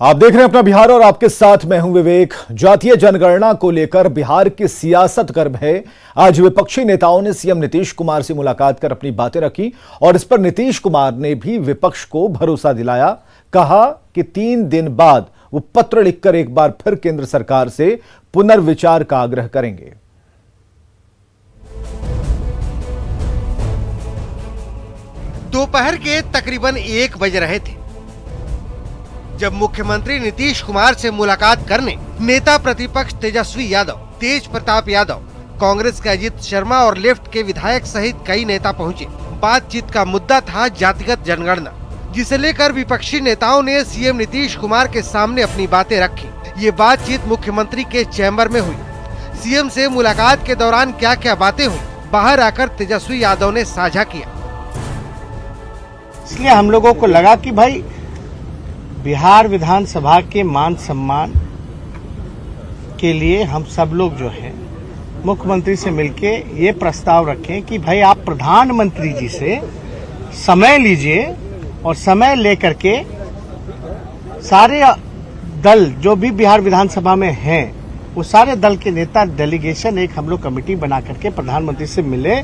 आप देख रहे हैं अपना बिहार और आपके साथ मैं हूं विवेक। जातीय जनगणना को लेकर बिहार की सियासत गर्म है। आज विपक्षी नेताओं ने सीएम नीतीश कुमार से मुलाकात कर अपनी बातें रखी और इस पर नीतीश कुमार ने भी विपक्ष को भरोसा दिलाया। कहा कि 3 दिन बाद वो पत्र लिखकर एक बार फिर केंद्र सरकार से पुनर्विचार का आग्रह करेंगे। दोपहर के तकरीबन 1 बज रहे थे जब मुख्यमंत्री नीतीश कुमार से मुलाकात करने नेता प्रतिपक्ष तेजस्वी यादव, तेज प्रताप यादव, कांग्रेस के अजित शर्मा और लेफ्ट के विधायक सहित कई नेता पहुंचे। बातचीत का मुद्दा था जातिगत जनगणना, जिसे लेकर विपक्षी नेताओं ने सीएम नीतीश कुमार के सामने अपनी बातें रखी। ये बातचीत मुख्यमंत्री के चैम्बर में हुई। सीएम से मुलाकात के दौरान क्या क्या बातें हुई, बाहर आकर तेजस्वी यादव ने साझा किया। इसलिए हम लोगों को लगा कि भाई बिहार विधानसभा के मान सम्मान के लिए हम सब लोग जो है मुख्यमंत्री से मिलके ये प्रस्ताव रखें कि भाई आप प्रधानमंत्री जी से समय लीजिए और समय लेकर के सारे दल जो भी बिहार विधानसभा में हैं वो सारे दल के नेता डेलीगेशन एक हम लोग कमेटी बना करके प्रधानमंत्री से मिले।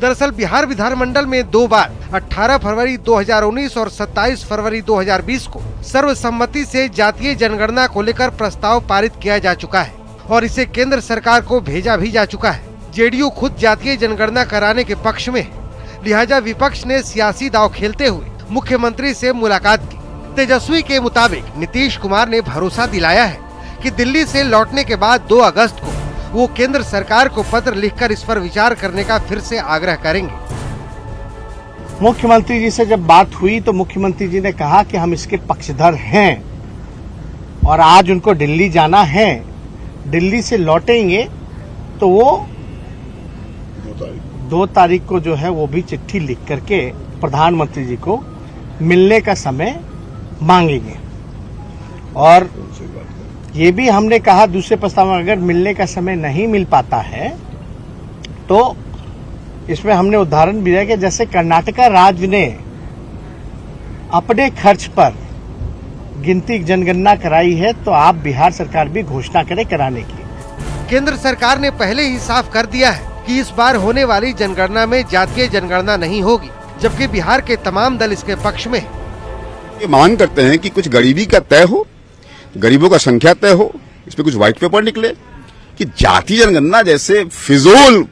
दरअसल बिहार विधानमंडल में 2 बार 18 फरवरी 2019 और 27 फरवरी 2020 को सर्वसम्मति से जातीय जनगणना को लेकर प्रस्ताव पारित किया जा चुका है और इसे केंद्र सरकार को भेजा भी जा चुका है। जेडीयू खुद जातीय जनगणना कराने के पक्ष में है, लिहाजा विपक्ष ने सियासी दांव खेलते हुए मुख्यमंत्री से मुलाकात की। तेजस्वी के मुताबिक नीतीश कुमार ने भरोसा दिलाया है कि दिल्ली से लौटने के बाद 2 अगस्त को वो केंद्र सरकार को पत्र लिखकर इस पर विचार करने का फिर से आग्रह करेंगे। मुख्यमंत्री जी से जब बात हुई तो मुख्यमंत्री जी ने कहा कि हम इसके पक्षधर हैं और आज उनको दिल्ली जाना है। दिल्ली से लौटेंगे तो वो 2 तारीख को जो है वो भी चिट्ठी लिख करके प्रधानमंत्री जी को मिलने का समय मांगेंगे। और ये भी हमने कहा दूसरे प्रस्ताव में अगर मिलने का समय नहीं मिल पाता है तो इसमें हमने उदाहरण भी दिया कि जैसे कर्नाटका राज्य ने अपने खर्च पर गिनती जनगणना कराई है तो आप बिहार सरकार भी घोषणा करें कराने की। केंद्र सरकार ने पहले ही साफ कर दिया है कि इस बार होने वाली जनगणना में जातीय जनगणना नहीं होगी, जबकि बिहार के तमाम दल इसके पक्ष में हैं। ये मांग करते हैं कि कुछ गरीबी का तय हो, गरीबों का संख्या तय हो, इस पे कुछ व्हाइट पेपर निकले कि जातीय जनगणना जैसे फिजूल,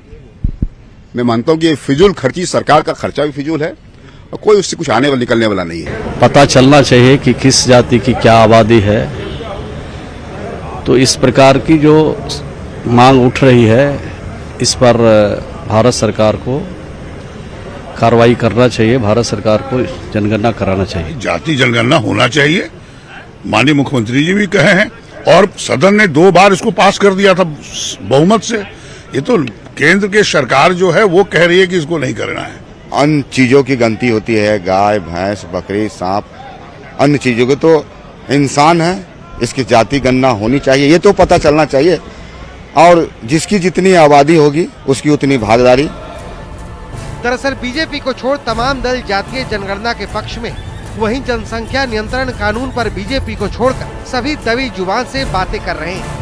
मैं मानता हूं कि फिजूल खर्ची, सरकार का खर्चा भी फिजूल है और कोई उससे कुछ आने वाला निकलने वाला नहीं है। पता चलना चाहिए कि किस जाति की क्या आबादी है। तो इस प्रकार की जो मांग उठ रही है इस पर भारत सरकार को कार्रवाई करना चाहिए, भारत सरकार को जनगणना कराना चाहिए। जातीय जनगणना होना चाहिए, माननीय मुख्यमंत्री जी भी कहे हैं और सदन ने 2 बार इसको पास कर दिया था बहुमत से। ये तो केंद्र की सरकार जो है वो कह रही है कि इसको नहीं करना है। अन्य चीजों की गिनती होती है, गाय, भैंस, बकरी, सांप, अन्य चीजों के तो इंसान है, इसकी जाति गणना होनी चाहिए। ये तो पता चलना चाहिए और जिसकी जितनी आबादी होगी उसकी उतनी भागीदारी। दरअसल बीजेपी को छोड़ तमाम दल जातीय जनगणना के पक्ष में, वहीं जनसंख्या नियंत्रण कानून पर बीजेपी को छोड़कर सभी दबी जुबान से बातें कर रहे हैं।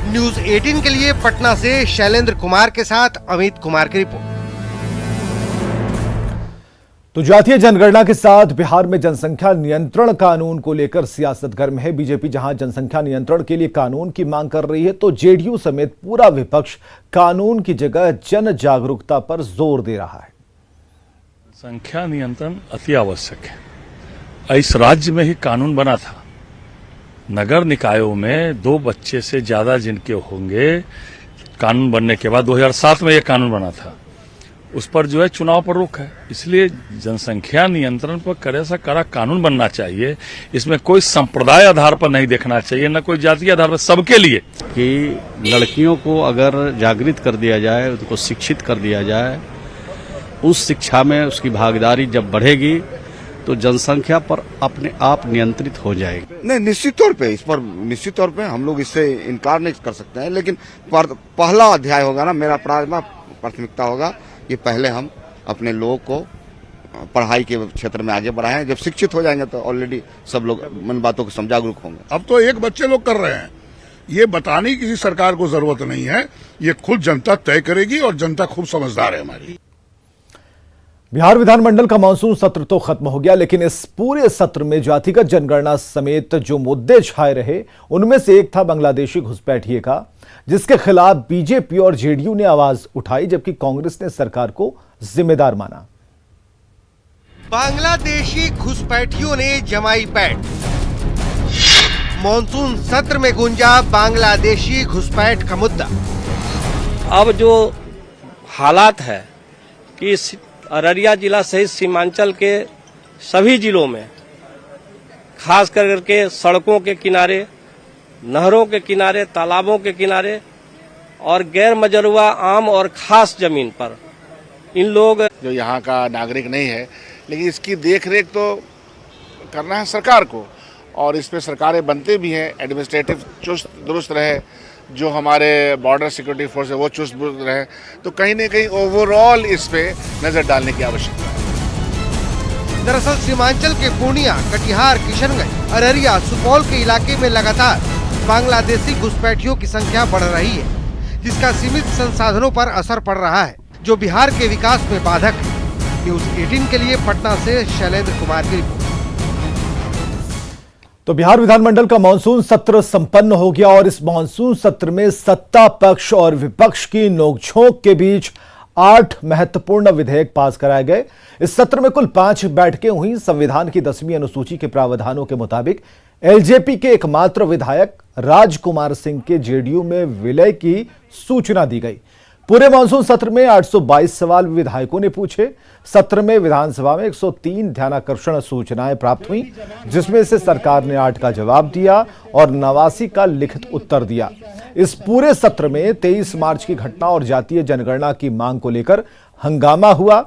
न्यूज़ 18 के लिए पटना से शैलेंद्र कुमार के साथ अमित कुमार की रिपोर्ट। तो जातीय जनगणना के साथ बिहार में जनसंख्या नियंत्रण कानून को लेकर सियासत गर्म है। बीजेपी जहां जनसंख्या नियंत्रण के लिए कानून की मांग कर रही है तो जेडीयू समेत पूरा विपक्ष कानून की जगह जन जागरूकता पर जोर दे रहा है। संख्या नियंत्रण अति आवश्यक है। इस राज्य में ही कानून बना था, नगर निकायों में 2 बच्चे से ज्यादा जिनके होंगे, कानून बनने के बाद 2007 में यह कानून बना था, उस पर जो है चुनाव पर रोक है। इसलिए जनसंख्या नियंत्रण पर कड़े से कड़ा कानून बनना चाहिए। इसमें कोई संप्रदाय आधार पर नहीं देखना चाहिए, न कोई जातीय आधार पर, सबके लिए। कि लड़कियों को अगर जागृत कर दिया जाए, उनको शिक्षित कर दिया जाए, उस शिक्षा में उसकी भागीदारी जब बढ़ेगी तो जनसंख्या पर अपने आप नियंत्रित हो जाएगी। नहीं, निश्चित तौर पे इस पर निश्चित तौर पे हम लोग इससे इनकार नहीं कर सकते हैं, लेकिन पहला अध्याय होगा ना, मेरा प्राथमिकता होगा कि पहले हम अपने लोगों को पढ़ाई के क्षेत्र में आगे बढ़ाएं। जब शिक्षित हो जाएंगे तो ऑलरेडी सब लोग मन बातों को समझागरूक होंगे। अब तो एक बच्चे लोग कर रहे हैं, ये बताने की किसी सरकार को जरूरत नहीं है, ये खुद जनता तय करेगी और जनता खूब समझदार है हमारी। बिहार विधानमंडल का मानसून सत्र तो खत्म हो गया, लेकिन इस पूरे सत्र में जातिगत जनगणना समेत जो मुद्दे छाए रहे उनमें से एक था बांग्लादेशी घुसपैठिए का, जिसके खिलाफ बीजेपी और जेडीयू ने आवाज उठाई, जबकि कांग्रेस ने सरकार को जिम्मेदार माना। बांग्लादेशी घुसपैठियों ने जमाई पैठ, मॉनसून सत्र में गूंजा बांग्लादेशी घुसपैठ का मुद्दा। अब जो हालात है कि अररिया जिला सहित सीमांचल के सभी जिलों में खास करके सड़कों के किनारे, नहरों के किनारे, तालाबों के किनारे और गैर मजरूआ आम और खास जमीन पर इन लोग जो यहाँ का नागरिक नहीं है, लेकिन इसकी देखरेख तो करना है सरकार को, और इस पे सरकारें बनते भी हैं। एडमिनिस्ट्रेटिव चुस्त दुरुस्त रहे, जो हमारे बॉर्डर सिक्योरिटी फोर्स है वो चुस्त दुरुस्त रहे, तो कहीं न कहीं ओवरऑल इस पे नजर डालने की आवश्यकता है। दरअसल सीमांचल के पूर्णिया, कटिहार, किशनगंज, अररिया, सुपौल के इलाके में लगातार बांग्लादेशी घुसपैठियों की संख्या बढ़ रही है, जिसका सीमित संसाधनों पर असर पड़ रहा है, जो बिहार के विकास में बाधक है। न्यूज 18 के लिए पटना से शैलेंद्र कुमार की रिपोर्ट। तो बिहार विधानमंडल का मानसून सत्र संपन्न हो गया और इस मानसून सत्र में सत्ता पक्ष और विपक्ष की नोकझोंक के बीच 8 महत्वपूर्ण विधेयक पास कराए गए। इस सत्र में कुल 5 बैठकें हुई। संविधान की 10वीं अनुसूची के प्रावधानों के मुताबिक एलजेपी के एकमात्र विधायक राजकुमार सिंह के जेडीयू में विलय की सूचना दी गई। पूरे मानसून सत्र में 822 सवाल विधायकों ने पूछे। सत्र में विधानसभा में 103 ध्यानाकर्षण सूचनाएं प्राप्त हुई, जिसमें से सरकार ने 8 का जवाब दिया और 89 का लिखित उत्तर दिया। इस पूरे सत्र में 23 मार्च की घटना और जातीय जनगणना की मांग को लेकर हंगामा हुआ।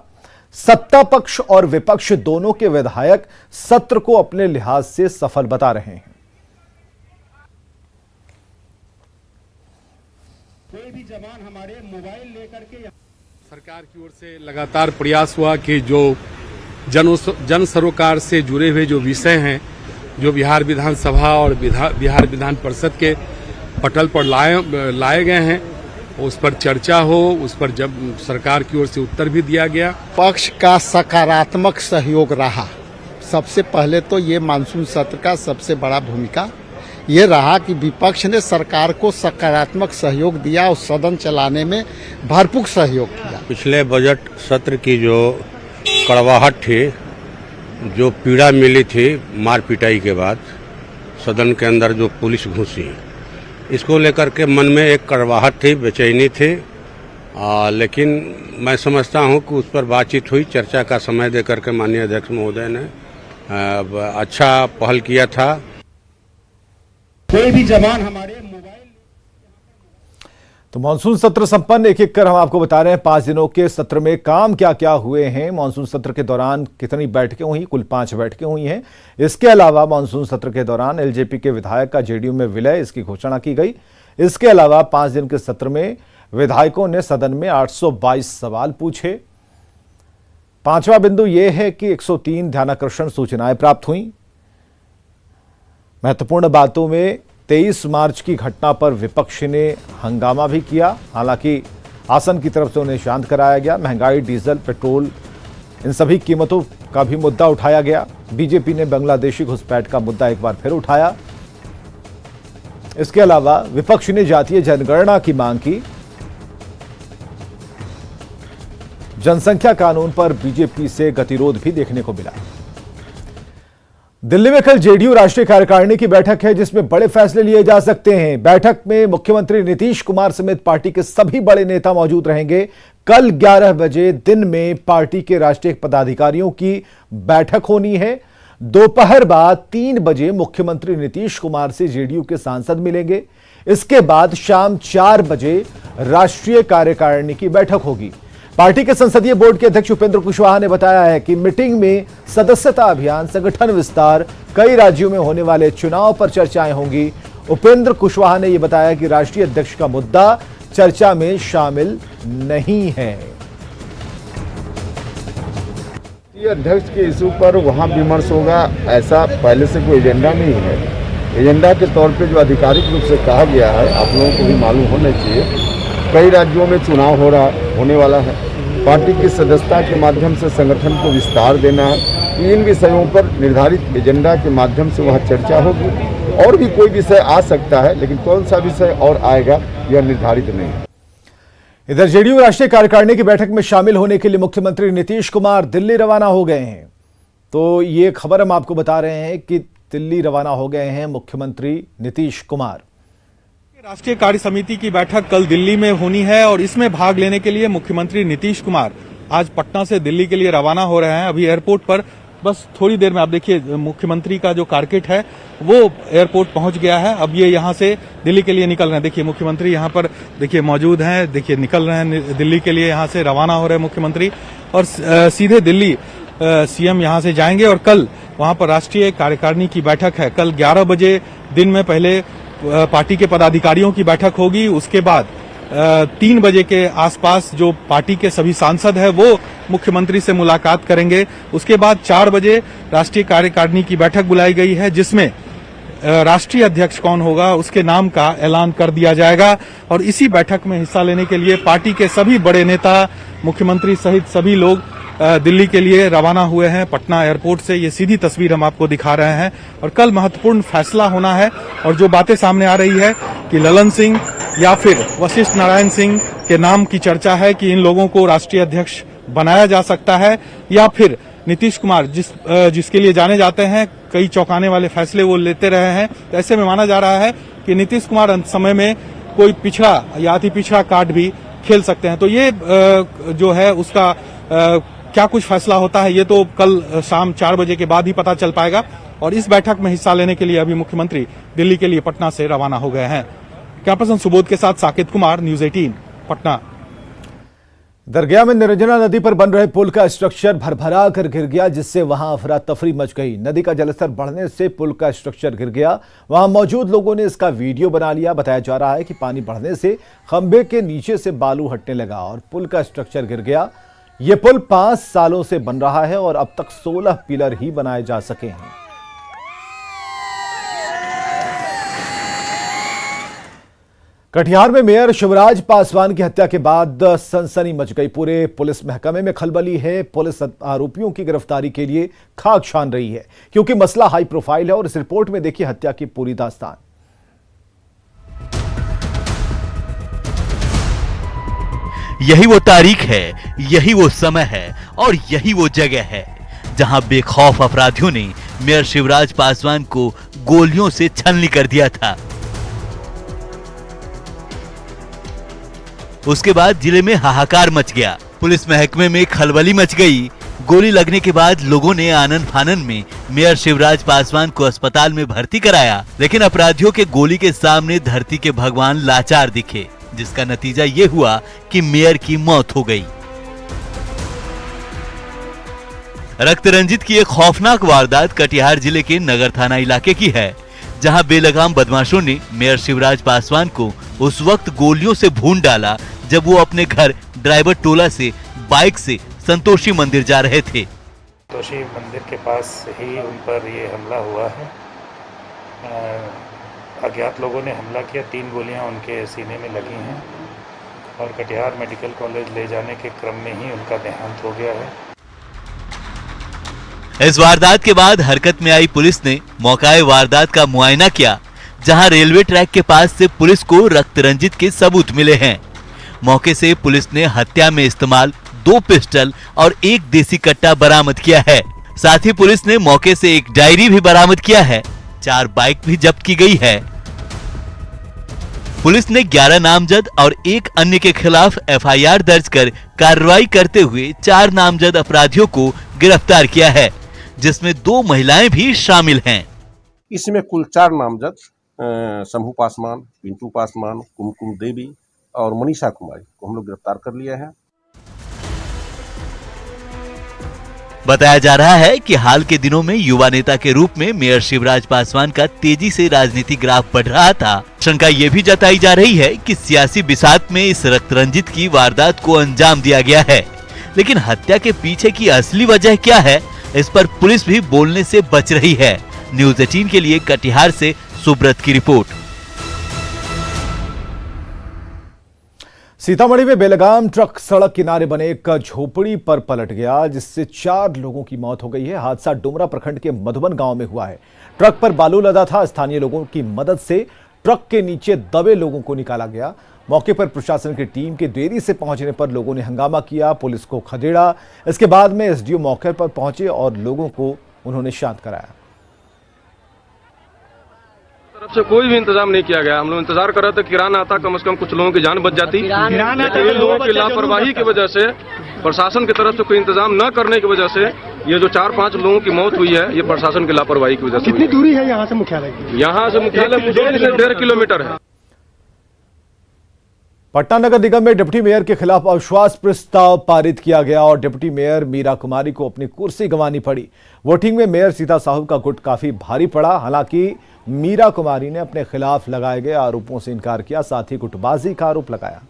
सत्ता पक्ष और विपक्ष दोनों के विधायक सत्र को अपने लिहाज से सफल बता रहे हैं। कोई भी जवान हमारे मोबाइल लेकर के सरकार की ओर से लगातार प्रयास हुआ कि जो जन सरोकार से जुड़े हुए जो विषय हैं, जो बिहार विधानसभा और बिहार विधान परिषद के पटल पर लाए गए हैं, उस पर चर्चा हो, उस पर जब सरकार की ओर से उत्तर भी दिया गया। पक्ष का सकारात्मक सहयोग रहा। सबसे पहले तो ये मानसून सत्र का सबसे बड़ा भूमिका ये रहा कि विपक्ष ने सरकार को सकारात्मक सहयोग दिया और सदन चलाने में भरपूर सहयोग किया। पिछले बजट सत्र की जो कड़वाहट थी, जो पीड़ा मिली थी मार पिटाई के बाद, सदन के अंदर जो पुलिस घुसी, इसको लेकर के मन में एक कड़वाहट थी, बेचैनी थी, लेकिन मैं समझता हूं कि उस पर बातचीत हुई, चर्चा का समय देकर के माननीय अध्यक्ष महोदय ने अच्छा पहल किया था। कोई भी जवान हमारे मोबाइल। तो मानसून सत्र संपन्न, एक एक कर हम आपको बता रहे हैं 5 दिनों के सत्र में काम क्या क्या हुए हैं। मानसून सत्र के दौरान कितनी बैठकें हुई, कुल 5 बैठकें हुई हैं। इसके अलावा मानसून सत्र के दौरान एलजेपी के विधायक का जेडीयू में विलय, इसकी घोषणा की गई। इसके अलावा 5 दिन के सत्र में विधायकों ने सदन में 822 सवाल पूछे। 5वां बिंदु यह है कि 103 ध्यानाकर्षण सूचनाएं प्राप्त हुई। महत्वपूर्ण बातों में 23 मार्च की घटना पर विपक्ष ने हंगामा भी किया, हालांकि आसन की तरफ से उन्हें शांत कराया गया। महंगाई, डीजल, पेट्रोल, इन सभी कीमतों का भी मुद्दा उठाया गया। बीजेपी ने बांग्लादेशी घुसपैठ का मुद्दा एक बार फिर उठाया। इसके अलावा विपक्ष ने जातीय जनगणना की मांग की। जनसंख्या कानून पर बीजेपी से गतिरोध भी देखने को मिला। दिल्ली में कल जेडीयू राष्ट्रीय कार्यकारिणी की बैठक है, जिसमें बड़े फैसले लिए जा सकते हैं। बैठक में मुख्यमंत्री नीतीश कुमार समेत पार्टी के सभी बड़े नेता मौजूद रहेंगे। कल 11 बजे दिन में पार्टी के राष्ट्रीय पदाधिकारियों की बैठक होनी है। दोपहर बाद 3 बजे मुख्यमंत्री नीतीश कुमार से जेडीयू के सांसद मिलेंगे। इसके बाद शाम 4 बजे राष्ट्रीय कार्यकारिणी की बैठक होगी। पार्टी के संसदीय बोर्ड के अध्यक्ष उपेंद्र कुशवाहा ने बताया है कि मीटिंग में सदस्यता अभियान, संगठन विस्तार, कई राज्यों में होने वाले चुनाव पर चर्चाएं होंगी। उपेंद्र कुशवाहा ने यह बताया कि राष्ट्रीय अध्यक्ष का मुद्दा चर्चा में शामिल नहीं है। अध्यक्ष के इशू पर वहाँ विमर्श होगा, ऐसा पहले से कोई एजेंडा नहीं है। एजेंडा के तौर पे जो आधिकारिक रूप से कहा गया है, आप लोगों को भी मालूम होना चाहिए, कई राज्यों में चुनाव होने वाला है। पार्टी की सदस्यता के माध्यम से संगठन को विस्तार देना है। इन विषयों पर निर्धारित एजेंडा के माध्यम से वहाँ चर्चा होगी। और भी कोई विषय आ सकता है, लेकिन कौन सा विषय और आएगा यह निर्धारित नहीं है। इधर जेडीयू राष्ट्रीय कार्यकारिणी की बैठक में शामिल होने के लिए मुख्यमंत्री नीतीश कुमार दिल्ली रवाना हो गए हैं। तो ये खबर हम आपको बता रहे हैं कि दिल्ली रवाना हो गए हैं मुख्यमंत्री नीतीश कुमार। राष्ट्रीय कार्य समिति की बैठक कल दिल्ली में होनी है और इसमें भाग लेने के लिए मुख्यमंत्री नीतीश कुमार आज पटना से दिल्ली के लिए रवाना हो रहे हैं। अभी एयरपोर्ट पर बस थोड़ी देर में आप देखिए मुख्यमंत्री का जो कारकेट है वो एयरपोर्ट पहुंच गया है। अब ये यहाँ से दिल्ली के लिए निकल रहे हैं। देखिए मुख्यमंत्री यहाँ पर देखिए मौजूद हैं, देखिए निकल रहे हैं दिल्ली के लिए, यहाँ से रवाना हो रहे हैं मुख्यमंत्री और सीधे दिल्ली सीएम यहाँ से जाएंगे और कल वहाँ पर राष्ट्रीय कार्यकारिणी की बैठक है। कल 11 बजे दिन में पहले पार्टी के पदाधिकारियों की बैठक होगी, उसके बाद 3 बजे के आसपास जो पार्टी के सभी सांसद हैं वो मुख्यमंत्री से मुलाकात करेंगे। उसके बाद 4 बजे राष्ट्रीय कार्यकारिणी की बैठक बुलाई गई है, जिसमें राष्ट्रीय अध्यक्ष कौन होगा उसके नाम का ऐलान कर दिया जाएगा और इसी बैठक में हिस्सा लेने के लिए पार्टी के सभी बड़े नेता, मुख्यमंत्री सहित सभी लोग दिल्ली के लिए रवाना हुए हैं पटना एयरपोर्ट से। ये सीधी तस्वीर हम आपको दिखा रहे हैं और कल महत्वपूर्ण फैसला होना है और जो बातें सामने आ रही है कि ललन सिंह या फिर वशिष्ठ नारायण सिंह के नाम की चर्चा है कि इन लोगों को राष्ट्रीय अध्यक्ष बनाया जा सकता है या फिर नीतीश कुमार जिसके लिए जाने जाते हैं, कई चौंकाने वाले फैसले वो लेते रहे हैं। तो ऐसे में माना जा रहा है कि नीतीश कुमार अंत समय में कोई पिछड़ा या अति पिछड़ा कार्ड भी खेल सकते हैं। तो ये जो है उसका क्या कुछ फैसला होता है ये तो कल शाम 4 बजे के बाद ही पता चल पाएगा और इस बैठक में हिस्सा लेने के लिए अभी मुख्यमंत्री दिल्ली के लिए पटना से रवाना हो गए हैं। कैमरा पर्सन सुबोध के साथ साकेत कुमार, न्यूज 18 पटना। दरगाह में निरंजना नदी पर बन रहे पुल का स्ट्रक्चर भरभरा कर गिर गया, जिससे वहां अफरा तफरी मच गई। नदी का जलस्तर बढ़ने से पुल का स्ट्रक्चर गिर गया। वहां मौजूद लोगों ने इसका वीडियो बना लिया। बताया जा रहा है कि पानी बढ़ने से खंबे के नीचे से बालू हटने लगा और पुल का स्ट्रक्चर गिर गया। यह पुल 5 सालों से बन रहा है और अब तक 16 पिलर ही बनाए जा सके हैं। कटिहार में मेयर शिवराज पासवान की हत्या के बाद सनसनी मच गई। पूरे पुलिस महकमे में खलबली है। पुलिस आरोपियों की गिरफ्तारी के लिए खाक छान रही है क्योंकि मसला हाई प्रोफाइल है और इस रिपोर्ट में देखिए हत्या की पूरी दास्तान। यही वो तारीख है, यही वो समय है और यही वो जगह है जहां बेखौफ अपराधियों ने मेयर शिवराज पासवान को गोलियों से छलनी कर दिया था। उसके बाद जिले में हाहाकार मच गया। पुलिस महकमे में खलबली मच गई। गोली लगने के बाद लोगों ने आनन फानन में मेयर शिवराज पासवान को अस्पताल में भर्ती कराया, लेकिन अपराधियों के गोली के सामने धरती के भगवान लाचार दिखे, जिसका नतीजा ये हुआ कि मेयर की मौत हो गई। रक्त रंजित की एक खौफनाक वारदात कटिहार जिले के नगर थाना इलाके की है, जहां बेलगाम बदमाशों ने मेयर शिवराज पासवान को उस वक्त गोलियों से भून डाला जब वो अपने घर ड्राइवर टोला से बाइक से संतोषी मंदिर जा रहे थे। संतोषी मंदिर के पास ही उन पर ये हमला हुआ है। अज्ञात लोगों ने हमला किया, 3 गोलियां उनके सीने में लगी हैं और कटिहार मेडिकल कॉलेज ले जाने के क्रम में ही उनका देहांत हो गया है। इस वारदात के बाद हरकत में आई पुलिस ने मौकाए वारदात का मुआयना किया, जहां रेलवे ट्रैक के पास से पुलिस को रक्त रंजित के सबूत मिले हैं। मौके से पुलिस ने हत्या में इस्तेमाल 2 पिस्टल और 1 देसी कट्टा बरामद किया है। साथ ही पुलिस ने मौके से एक डायरी भी बरामद किया है। 4 बाइक भी जब्त की गई है। पुलिस ने 11 नामजद और 1 अन्य के खिलाफ FIR दर्ज कर कार्रवाई करते हुए 4 नामजद अपराधियों को गिरफ्तार किया है, जिसमें 2 महिलाएं भी शामिल हैं। इसमें कुल 4 नामजद शंभू पासवान, पिंटू पासवान, कुमकुम देवी और मनीषा कुमारी को हम लोग गिरफ्तार कर लिए हैं। बताया जा रहा है कि हाल के दिनों में युवा नेता के रूप में मेयर शिवराज पासवान का तेजी से राजनीतिक ग्राफ बढ़ रहा था। शंका ये भी जताई जा रही है कि सियासी बिसात में इस रक्त रंजित की वारदात को अंजाम दिया गया है। लेकिन हत्या के पीछे की असली वजह क्या है, इस पर पुलिस भी बोलने से बच रही है। न्यूज़ 18 के लिए कटिहार से सुब्रत की रिपोर्ट। सीतामढ़ी में बेलगाम ट्रक सड़क किनारे बने एक झोपड़ी पर पलट गया, जिससे 4 लोगों की मौत हो गई है। हादसा डुमरा प्रखंड के मधुबन गांव में हुआ है। ट्रक पर बालू लदा था। स्थानीय लोगों की मदद से ट्रक के नीचे दबे लोगों को निकाला गया। मौके पर प्रशासन की टीम के देरी से पहुंचने पर लोगों ने हंगामा किया, पुलिस को खदेड़ा। इसके बाद में एसडीओ मौके पर पहुंचे और लोगों को उन्होंने शांत कराया। तरफ से कोई भी इंतजाम नहीं किया गया। हम लोग इंतजार कर रहे थे किराना आता, कम से कम कुछ लोगों की जान बच जाती। इन लोगों की लापरवाही की वजह से, प्रशासन की तरफ से कोई इंतजाम न करने की वजह से ये जो 4-5 लोगों की मौत हुई है, ये प्रशासन की लापरवाही की वजह से। कितनी दूरी है यहाँ से मुख्यालय की? यहाँ से मुख्यालय 1.5 किलोमीटर है। पटना नगर निगम में डिप्टी मेयर के खिलाफ अविश्वास प्रस्ताव पारित किया गया और डिप्टी मेयर मीरा कुमारी को अपनी कुर्सी गंवानी पड़ी। वोटिंग में मेयर सीता साहू का गुट काफी भारी पड़ा। हालांकि मीरा कुमारी ने अपने खिलाफ लगाए गए आरोपों से इनकार किया, साथ ही गुटबाजी का आरोप लगाया।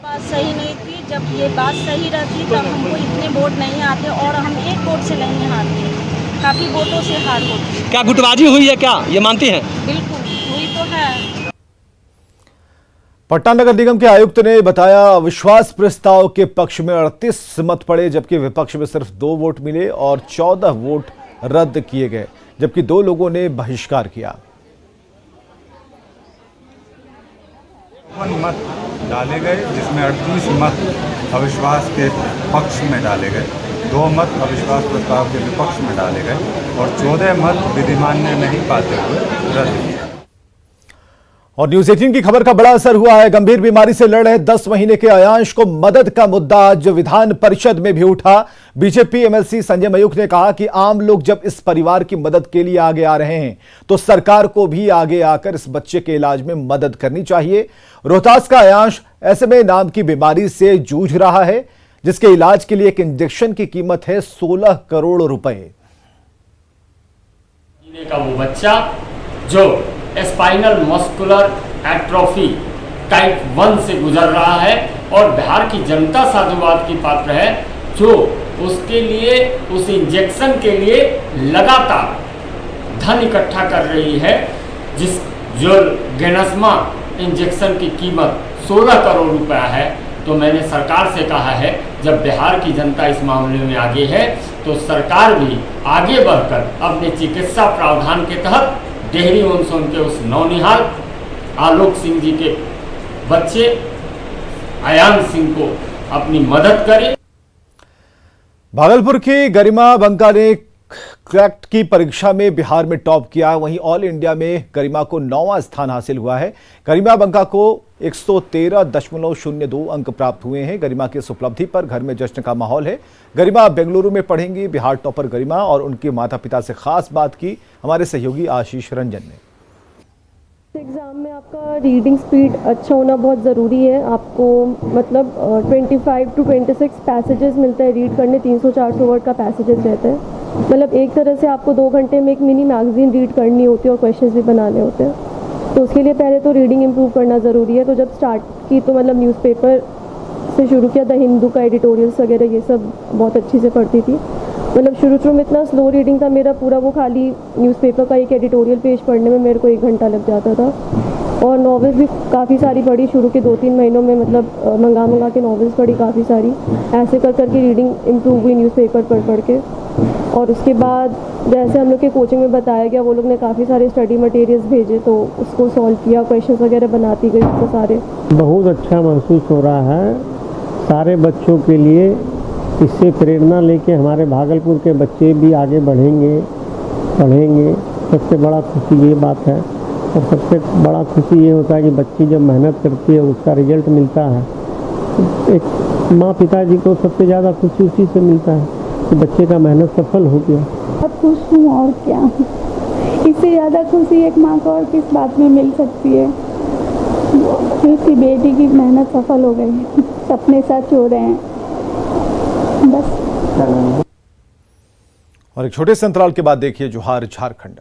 बात सही नहीं थी। जब ये बात सही रहती तब हमको इतने वोट नहीं आते और हम एक वोट से नहीं हारते, काफी वोटों से हार होती। क्या गुटबाजी हुई है, क्या ये मानती हैं? बिल्कुल हुई तो है। पटना नगर निगम के आयुक्त ने बताया, अविश्वास प्रस्ताव के पक्ष में 38 मत पड़े, जबकि विपक्ष में सिर्फ 2 वोट मिले और 14 वोट रद्द किए गए, जबकि 2 लोगों ने बहिष्कार किया। मत डाले गए, जिसमें 38 मत अविश्वास के पक्ष में डाले गए, 2 मत अविश्वास प्रस्ताव के विपक्ष में डाले गए और 14 मत विधिमान्य नहीं पाते हुए रद्द किए। और न्यूज़ 18 की खबर का बड़ा असर हुआ है। गंभीर बीमारी से लड़ रहे 10 महीने के अयांश को मदद का मुद्दा आज विधान परिषद में भी उठा। बीजेपी एमएलसी संजय मयूख ने कहा कि आम लोग जब इस परिवार की मदद के लिए आगे आ रहे हैं तो सरकार को भी आगे आकर इस बच्चे के इलाज में मदद करनी चाहिए। रोहतास का अयांश SMA नाम की बीमारी से जूझ रहा है, जिसके इलाज के लिए एक इंजेक्शन की कीमत है 16 करोड़ रुपए। का वो बच्चा जो स्पाइनल मस्कुलर एट्रोफी टाइप 1 से गुजर रहा है और बिहार की जनता साधुवाद की पात्र है, जो उसके लिए, उस इंजेक्शन के लिए लगातार धन इकट्ठा कर रही है, जो गेनस्मा इंजेक्शन की कीमत 16 करोड़ रुपया है। तो मैंने सरकार से कहा है, जब बिहार की जनता इस मामले में आगे है तो सरकार भी आगे बढ़कर अपने चिकित्सा प्रावधान के तहत डेहरी ऑनसोन के उस नौनिहाल आलोक सिंह जी के बच्चे अयान सिंह को अपनी मदद करे। भागलपुर की गरिमा बंका ने क्लैट की परीक्षा में बिहार में टॉप किया। वहीं ऑल इंडिया में गरिमा को 9वां स्थान हासिल हुआ है। गरिमा बंका को 113.02 अंक प्राप्त हुए हैं। गरिमा की इस उपलब्धि पर घर में जश्न का माहौल है। गरिमा बेंगलुरु में पढ़ेंगी। बिहार टॉपर गरिमा और उनके माता पिता से खास बात की हमारे सहयोगी आशीष रंजन ने। एग्ज़ाम में आपका रीडिंग स्पीड अच्छा होना बहुत ज़रूरी है। आपको मतलब 25 to 26 पैसेजेस मिलते हैं रीड करने, 300-400 वर्ड का पैसेजेस रहते हैं। मतलब एक तरह से आपको 2 घंटे में एक मिनी मैगजीन रीड करनी होती है और क्वेश्चंस भी बनाने होते हैं। तो उसके लिए पहले तो रीडिंग इम्प्रूव करना ज़रूरी है। तो जब स्टार्ट की तो मतलब न्यूज़पेपर से शुरू किया, द हिंदू का एडिटोरियल्स वगैरह ये सब बहुत अच्छी से पढ़ती थी। मतलब शुरू में इतना स्लो रीडिंग था मेरा, पूरा वो खाली न्यूज़पेपर का एक एडिटोरियल पेज पढ़ने में मेरे को 1 घंटा लग जाता था। और नॉवेल्स भी काफ़ी सारी पढ़ी शुरू के 2-3 महीनों में, मतलब मंगा के नॉवेल्स पढ़ी काफ़ी सारी। ऐसे कर करके रीडिंग इम्प्रूव हुई न्यूज़पेपर पढ़ के। और उसके बाद जैसे हम लोग के कोचिंग में बताया गया, वो लोग ने काफ़ी सारे स्टडी मटेरियल्स भेजे तो उसको सॉल्व किया, क्वेश्चंस वगैरह बनाती गई तो सारे। बहुत अच्छा महसूस हो रहा है सारे बच्चों के लिए। इससे प्रेरणा लेके हमारे भागलपुर के बच्चे भी आगे बढ़ेंगे, पढ़ेंगे। सबसे बड़ा खुशी ये बात है। और सबसे बड़ा खुशी ये होता है कि बच्ची जब मेहनत करती है उसका रिजल्ट मिलता है। एक माँ पिताजी को सबसे ज़्यादा खुशी उसी से मिलता है कि बच्चे का मेहनत सफल हो गया। बहुत खुश हूँ और क्या, इससे ज़्यादा खुशी एक माँ को और किस बात में मिल सकती है। उसकी बेटी की मेहनत सफल हो गई, सपने सच हो रहे हैं बस। और एक छोटे से अंतराल के बाद देखिए जोहार झारखंड।